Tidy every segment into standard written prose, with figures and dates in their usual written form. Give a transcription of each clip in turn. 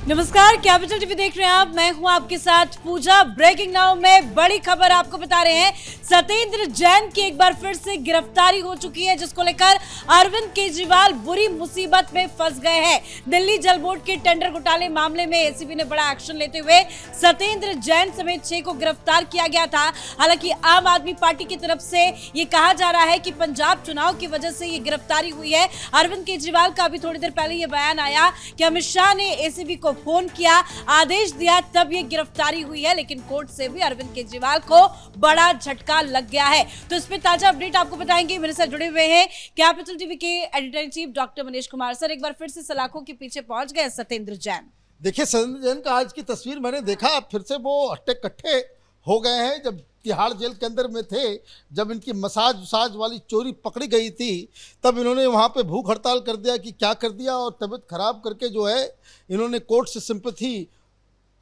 नमस्कार, capital TV देख रहे हैं आप। मैं हूं आपके साथ पूजा। ब्रेकिंग नाउ में बड़ी खबर आपको बता रहे हैं। सत्येंद्र जैन की एक बार फिर से गिरफ्तारी हो चुकी है, जिसको लेकर अरविंद केजरीवाल बुरी मुसीबत में फंस गए हैं। दिल्ली जल बोर्ड के टेंडर घोटाले मामले में एसीबी ने बड़ा एक्शन लेते हुए सत्येंद्र जैन समेत 6 को गिरफ्तार किया गया था। हालांकि आम आदमी पार्टी की तरफ से ये कहा जा रहा है कि पंजाब चुनाव की वजह से ये गिरफ्तारी हुई है। अरविंद केजरीवाल का अभी थोड़ी देर पहले ये बयान आया कि अमित शाह ने एसीबी को फोन किया, आदेश दिया, तब ये गिरफ्तारी हुई है। लेकिन कोर्ट से भी अरविंद केजरीवाल को बड़ा झटका लग गया है। तो इस पे ताजा अपडेट आपको बताएंगे। मेरे साथ जुड़े हुए हैं कैपिटल टीवी के editor in chief doctor Manish Kumar. Sir, एक बार फिर से सलाखों के पीछे पहुंच गए सत्येंद्र जैन। देखिए, सत्येंद्र जैन का आज की तस्वीर मैंने देखा, फिर से वो हट्टे कट्टे हो गए हैं। जब तिहाड़ जेल के अंदर में थे, जब इनकी मसाज वसाज वाली चोरी पकड़ी गई थी, तब इन्होंने वहाँ पे भूख हड़ताल कर दिया कि क्या कर दिया, और तबीयत खराब करके जो है इन्होंने कोर्ट से सिंपैथी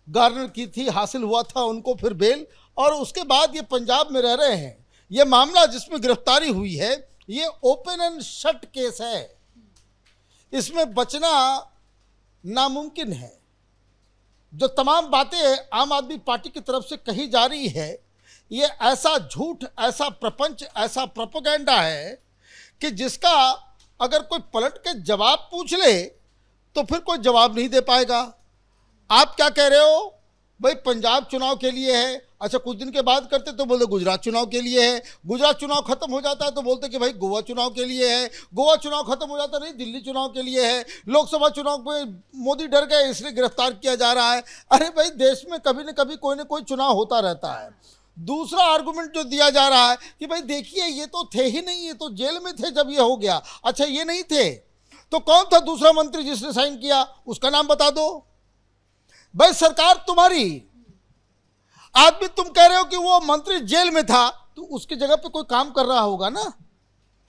गार्नर की थी, हासिल हुआ था उनको फिर बेल, और उसके बाद ये पंजाब में रह रहे हैं। ये मामला जिसमें गिरफ्तारी हुई है, ये ओपन एंड शट केस है, इसमें बचना नामुमकिन है। जो तमाम बातें आम आदमी पार्टी की तरफ से कही जा रही है, ये ऐसा झूठ, ऐसा प्रपंच, ऐसा प्रोपेगेंडा है कि जिसका अगर कोई पलट के जवाब पूछ ले तो फिर कोई जवाब नहीं दे पाएगा। आप क्या कह रहे हो भाई, पंजाब चुनाव के लिए है। अच्छा, कुछ दिन के बाद करते तो बोलते गुजरात चुनाव के लिए है। गुजरात चुनाव खत्म हो जाता है तो बोलते कि भाई गोवा चुनाव के लिए है। गोवा चुनाव खत्म हो जाता नहीं, दिल्ली चुनाव के लिए है। लोकसभा चुनाव में मोदी डर गए इसलिए गिरफ्तार किया जा रहा है। अरे भाई, देश में कभी न कभी कोई न कोई चुनाव होता रहता है। दूसरा आर्गुमेंट जो दिया जा रहा है कि भाई देखिए, ये तो थे ही नहीं, ये तो जेल में थे जब ये हो गया। अच्छा, ये नहीं थे तो कौन था दूसरा मंत्री जिसने साइन किया, उसका नाम बता दो। भाई, सरकार तुम्हारी, आदमी तुम कह रहे हो कि वो मंत्री जेल में था, तो उसकी जगह पे कोई काम कर रहा होगा ना।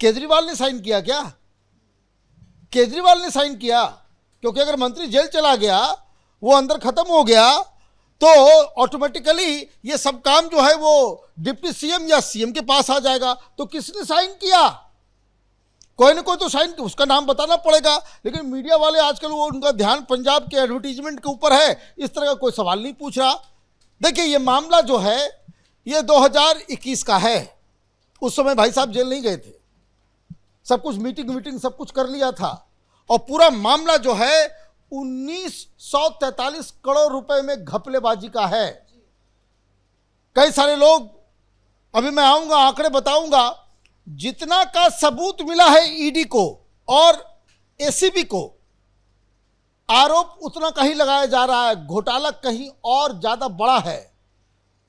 केजरीवाल ने साइन किया क्या? केजरीवाल ने साइन किया, क्योंकि अगर मंत्री जेल चला गया, वो अंदर खत्म हो गया, तो ऑटोमेटिकली ये सब काम जो है वो डिप्टी सीएम या सीएम के पास आ जाएगा। तो किसने साइन किया? कोई ना कोई तो साइन, उसका नाम बताना पड़ेगा। लेकिन मीडिया वाले आजकल वो उनका ध्यान पंजाब के एडवर्टीजमेंट के ऊपर है, इस तरह का कोई सवाल नहीं पूछ रहा। देखिए, ये मामला जो है ये 2021 का है। उस समय भाई साहब जेल नहीं गए थे, सब कुछ मीटिंग सब कुछ कर लिया था, और पूरा मामला जो है 1943 करोड़ रुपए में घपलेबाजी का है। कई सारे लोग, अभी मैं आऊंगा आंकड़े बताऊंगा, जितना का सबूत मिला है ईडी को और एसीबी को, आरोप उतना कहीं लगाया जा रहा है, घोटाला कहीं और ज्यादा बड़ा है।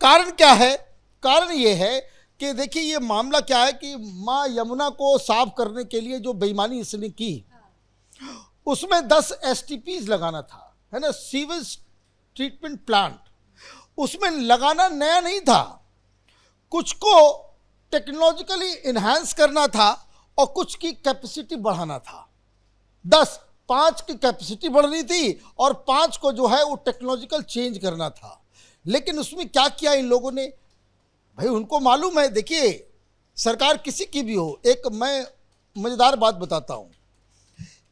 कारण क्या है? कारण यह है कि देखिए, ये मामला क्या है कि मां यमुना को साफ करने के लिए जो बेईमानी इसने की, उसमें 10 STPs लगाना था, है ना, सीवेज ट्रीटमेंट प्लांट। उसमें लगाना नया नहीं था, कुछ को टेक्नोलॉजिकली इन्हांस करना था और कुछ की कैपेसिटी बढ़ाना था। 5 की कैपेसिटी बढ़नी थी और 5 को जो है वो टेक्नोलॉजिकल चेंज करना था। लेकिन उसमें क्या किया इन लोगों ने, भाई उनको मालूम है। देखिए, सरकार किसी की भी हो, एक मैं मजेदार बात बताता हूं।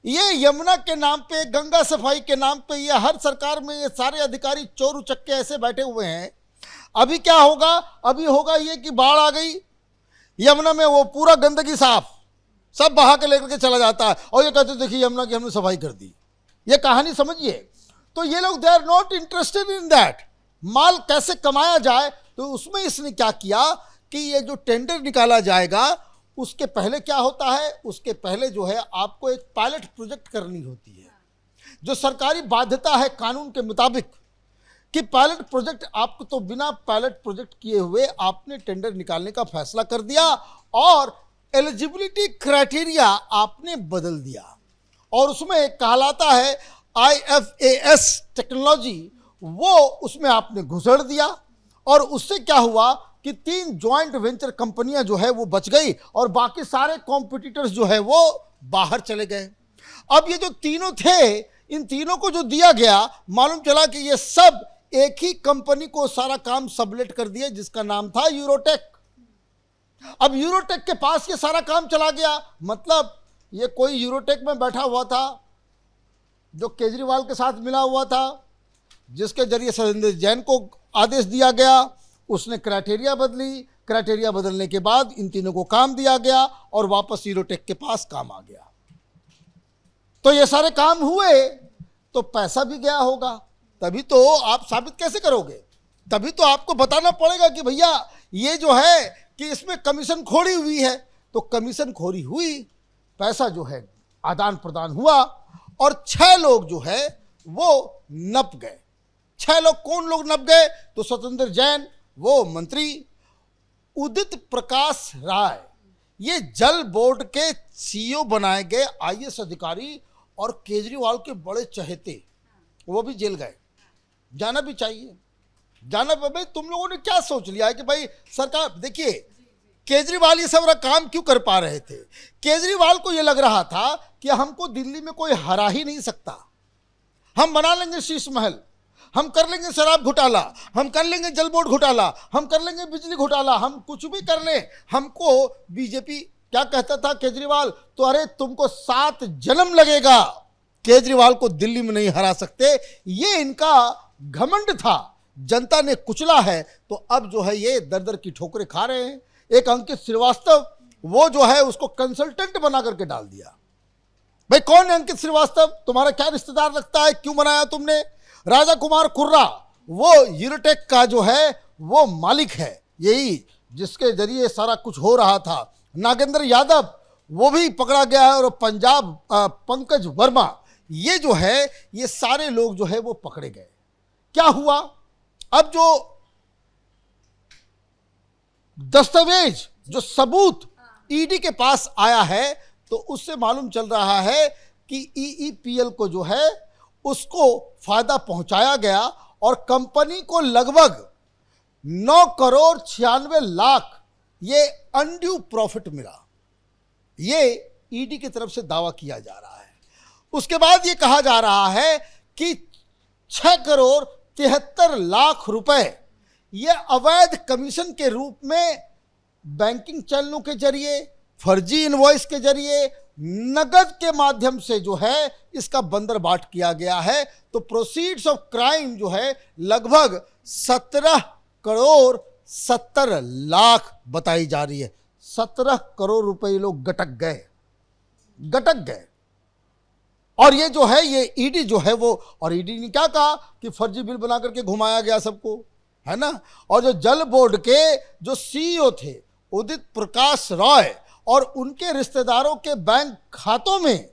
ये यमुना के नाम पे, गंगा सफाई के नाम पे, ये हर सरकार में ये सारे अधिकारी चोर उचक्के ऐसे बैठे हुए हैं। अभी क्या होगा? अभी होगा ये कि बाढ़ आ गई, यमुना में वो पूरा गंदगी साफ सब बहा के लेकर के चला जाता है, और ये कहते देखिए यमुना की हमने सफाई कर दी। ये कहानी समझिए। तो ये लोग they are not interested in that. माल कैसे कमाया जाए, तो उसमें इसने क्या किया कि ये जो टेंडर निकाला जाएगा, उसके पहले क्या होता है, उसके पहले जो है आपको एक पायलट प्रोजेक्ट करनी होती है, जो सरकारी बाध्यता है कानून के मुताबिक कि पायलट प्रोजेक्ट। आपको तो बिना पायलट प्रोजेक्ट किए हुए आपने टेंडर निकालने का फैसला कर दिया और एलिजिबिलिटी क्राइटेरिया आपने बदल दिया, और उसमें कहलाता है IFAS टेक्नोलॉजी, वो उसमें आपने घुसड़ दिया। और उससे क्या हुआ कि 3 ज्वाइंट वेंचर कंपनियां जो है वो बच गई, और बाकी सारे कॉम्पिटिटर्स जो है वो बाहर चले गए। अब ये जो तीनों थे, इन तीनों को जो दिया गया, मालूम चला कि ये सब एक ही कंपनी को सारा काम सबलेट कर दिया, जिसका नाम था यूरोटेक। अब यूरोटेक के पास ये सारा काम चला गया। मतलब ये कोई यूरोटेक में बैठा हुआ था, जो केजरीवाल के साथ मिला हुआ था, जिसके जरिए सतेंद्र जैन को आदेश दिया गया, उसने क्राइटेरिया बदली। क्राइटेरिया बदलने के बाद इन तीनों को काम दिया गया और वापस यूरोटेक के पास काम आ गया। तो ये सारे काम हुए तो पैसा भी गया होगा, तभी तो आप साबित कैसे करोगे? तभी तो आपको बताना पड़ेगा कि भैया ये जो है कि इसमें कमीशन खोरी हुई है। तो कमीशन खोरी हुई, पैसा जो है आदान प्रदान हुआ और 6 लोग जो है वो नप गए। 6 लोग, कौन लोग नप गए? तो सतेंद्र जैन वो मंत्री, उदित प्रकाश राय ये जल बोर्ड के सीईओ बनाए गए आईएएस अधिकारी और केजरीवाल के बड़े चहेते, वो भी जेल गए। जाना भी चाहिए, जाना। भाई तुम लोगों ने क्या सोच लिया है कि भाई सरकार, देखिए केजरीवाल ये सब काम क्यों कर पा रहे थे? केजरीवाल को ये लग रहा था कि हमको दिल्ली में कोई हरा ही नहीं सकता, हम बना लेंगे शीश महल, हम कर लेंगे शराब घोटाला, हम कर लेंगे जल बोर्ड घोटाला, हम कर लेंगे बिजली घोटाला, हम कुछ भी कर लें। हमको बीजेपी क्या कहता था केजरीवाल? तो अरे तुमको 7 जन्म लगेगा, केजरीवाल को दिल्ली में नहीं हरा सकते, ये इनका घमंड था। जनता ने कुचला है तो अब जो है ये दर दर की ठोकरें खा रहे हैं। एक अंकित श्रीवास्तव, वो जो है उसको कंसल्टेंट बना करके डाल दिया। भाई कौन है अंकित श्रीवास्तव? तुम्हारा क्या रिश्तेदार लगता है? क्यों बनाया तुमने? राजा कुमार कुर्रा, वो यूरोटेक का जो है वो मालिक है, यही जिसके जरिए सारा कुछ हो रहा था। नागेंद्र यादव वो भी पकड़ा गया है और पंजाब पंकज वर्मा, ये जो है ये सारे लोग जो है वो पकड़े गए। क्या हुआ? अब जो दस्तावेज, जो सबूत ईडी के पास आया है, तो उससे मालूम चल रहा है कि ईईपीएल को जो है उसको फायदा पहुंचाया गया और कंपनी को लगभग 9 करोड़ 96 लाख ये अनड्यू प्रॉफिट मिला। ये ईडी की तरफ से दावा किया जा रहा है। उसके बाद ये कहा जा रहा है कि 6 करोड़ 73 लाख रुपए ये अवैध कमीशन के रूप में बैंकिंग चैनलों के जरिए, फर्जी इनवॉइस के जरिए, नगद के माध्यम से जो है इसका बंदरबाट किया गया है। तो प्रोसीड्स ऑफ क्राइम जो है लगभग 17 करोड़ 70 लाख बताई जा रही है। 17 करोड़ रुपए लोग गटक गए। और ये जो है ये ईडी जो है वो, और ईडी ने क्या कहा कि फर्जी बिल बना करके घुमाया गया सबको, है ना। और जो जल बोर्ड के जो सीईओ थे उदित प्रकाश रॉय और उनके रिश्तेदारों के बैंक खातों में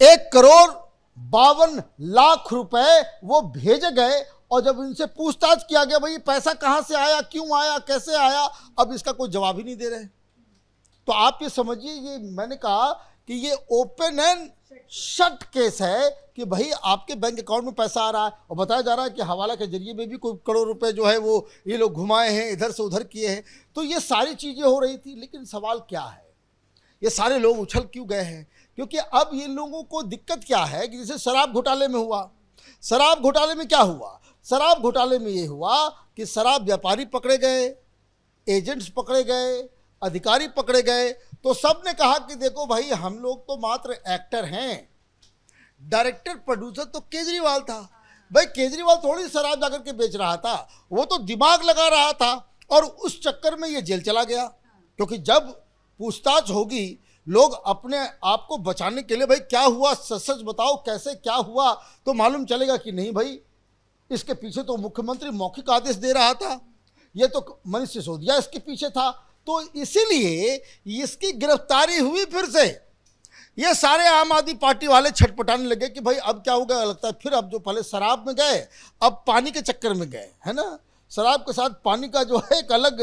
1 करोड़ 52 लाख रुपए वो भेजे गए। और जब इनसे पूछताछ किया गया भाई पैसा कहां से आया, क्यों आया, कैसे आया, अब इसका कोई जवाब ही नहीं दे रहे। तो आप ये समझिए, ये मैंने कहा कि ये ओपन एंड शट केस है कि भाई आपके बैंक अकाउंट में पैसा आ रहा है और बताया जा रहा है कि हवाला के जरिए में भी कोई करोड़ रुपए जो है वो ये लोग घुमाए हैं, इधर से उधर किए हैं। तो ये सारी चीजें हो रही थी। लेकिन सवाल क्या है, ये सारे लोग उछल क्यों गए हैं? क्योंकि अब ये लोगों को दिक्कत क्या है कि जैसे शराब घोटाले में हुआ, शराब घोटाले में क्या हुआ? शराब घोटाले में ये हुआ कि शराब व्यापारी पकड़े गए, एजेंट्स पकड़े गए, अधिकारी पकड़े गए। तो सब ने कहा कि देखो भाई हम लोग तो मात्र एक्टर हैं, डायरेक्टर प्रोड्यूसर तो केजरीवाल था। भाई केजरीवाल थोड़ी शराब जाकर के बेच रहा था, वो तो दिमाग लगा रहा था और उस चक्कर में ये जेल चला गया। क्योंकि जब पूछताछ होगी, लोग अपने आप को बचाने के लिए भाई क्या हुआ, सच सच बताओ कैसे क्या हुआ, तो मालूम चलेगा कि नहीं भाई इसके पीछे तो मुख्यमंत्री मौखिक आदेश दे रहा था, ये तो मनीष सिसोदिया इसके पीछे था। तो इसीलिए इसकी गिरफ्तारी हुई फिर से। ये सारे आम आदमी पार्टी वाले छटपटाने लगे कि भाई अब क्या होगा। लगता है फिर अब जो पहले शराब में गए अब पानी के चक्कर में गए, है ना। शराब के साथ पानी का जो है एक अलग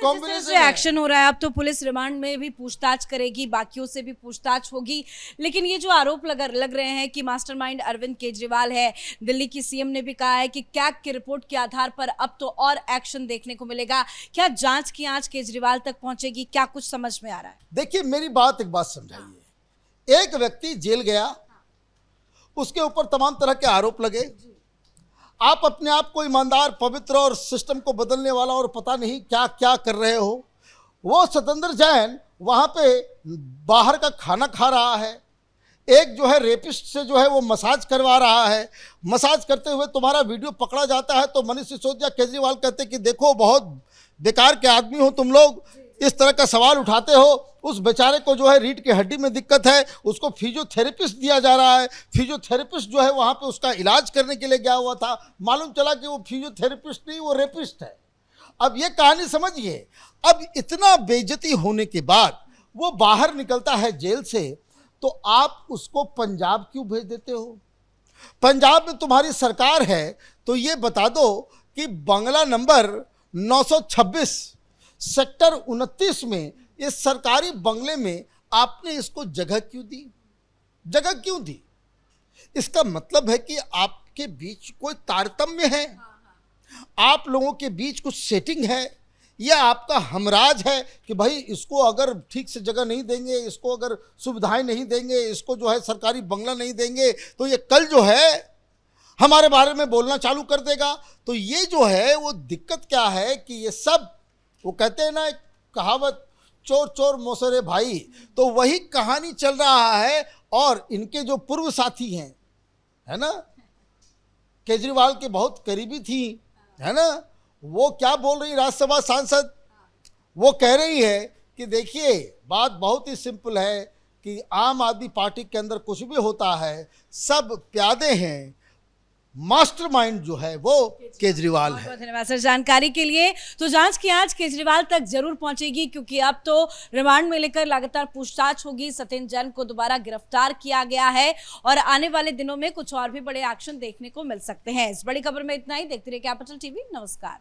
कॉम्बिनेशन एक्शन हो रहा है। अब तो पुलिस रिमांड में भी पूछताछ करेगी, बाकियों से भी पूछताछ होगी। लेकिन ये जो आरोप लग रहे हैं कि मास्टरमाइंड अरविंद केजरीवाल है, दिल्ली की सीएम ने भी कहा है कि कैग की रिपोर्ट के आधार पर अब तो और एक्शन देखने को मिलेगा। क्या जांच की आंच केजरीवाल तक पहुंचेगी? क्या कुछ समझ में आ रहा है? देखिए मेरी बात एक बात समझाइए। एक व्यक्ति जेल गया, उसके ऊपर तमाम तरह के आरोप लगे। आप अपने आप को ईमानदार, पवित्र और सिस्टम को बदलने वाला और पता नहीं क्या क्या कर रहे हो। वो सतेंद्र जैन वहाँ पे बाहर का खाना खा रहा है, एक जो है रेपिस्ट से जो है वो मसाज करवा रहा है, मसाज करते हुए तुम्हारा वीडियो पकड़ा जाता है तो मनीष सिसोदिया केजरीवाल कहते हैं कि देखो बहुत बेकार के आदमी हो तुम लोग, इस तरह का सवाल उठाते हो। उस बेचारे को जो है रीढ़ की हड्डी में दिक्कत है, उसको फिजियोथेरेपिस्ट दिया जा रहा है। फिजियोथेरेपिस्ट जो है वहाँ पे उसका इलाज करने के लिए गया हुआ था, मालूम चला कि वो फिजियोथेरेपिस्ट नहीं, वो रेपिस्ट है। अब ये कहानी समझिए। अब इतना बेइज्जती होने के बाद वो बाहर निकलता है जेल से, तो आप उसको पंजाब क्यों भेज देते हो? पंजाब में तुम्हारी सरकार है तो ये बता दो कि बंगला नंबर 926 सेक्टर 29 में इस सरकारी बंगले में आपने इसको जगह क्यों दी? जगह क्यों दी? इसका मतलब है कि आपके बीच कोई तारतम्य है, आप लोगों के बीच कुछ सेटिंग है, या आपका हमराज है कि भाई इसको अगर ठीक से जगह नहीं देंगे, इसको अगर सुविधाएं नहीं देंगे, इसको जो है सरकारी बंगला नहीं देंगे तो ये कल जो है हमारे बारे में बोलना चालू कर देगा। तो ये जो है वो दिक्कत क्या है कि ये सब, वो कहते हैं ना एक कहावत, चोर चोर मोसरे भाई, तो वही कहानी चल रहा है। और इनके जो पूर्व साथी हैं, है ना, केजरीवाल के बहुत करीबी थी, है ना, वो क्या बोल रही राज्यसभा सांसद, वो कह रही है कि देखिए बात बहुत ही सिंपल है कि आम आदमी पार्टी के अंदर कुछ भी होता है सब प्यादे हैं, मास्टरमाइंड जो है वो केजरीवाल है। बहुत धन्यवाद सर जानकारी के लिए। तो जांच की आंच केजरीवाल तक जरूर पहुंचेगी, क्योंकि अब तो रिमांड में लेकर लगातार पूछताछ होगी। सत्येंद्र जैन को दोबारा गिरफ्तार किया गया है और आने वाले दिनों में कुछ और भी बड़े एक्शन देखने को मिल सकते हैं। इस बड़ी खबर में इतना ही। देखते रहिए कैपिटल टीवी। नमस्कार।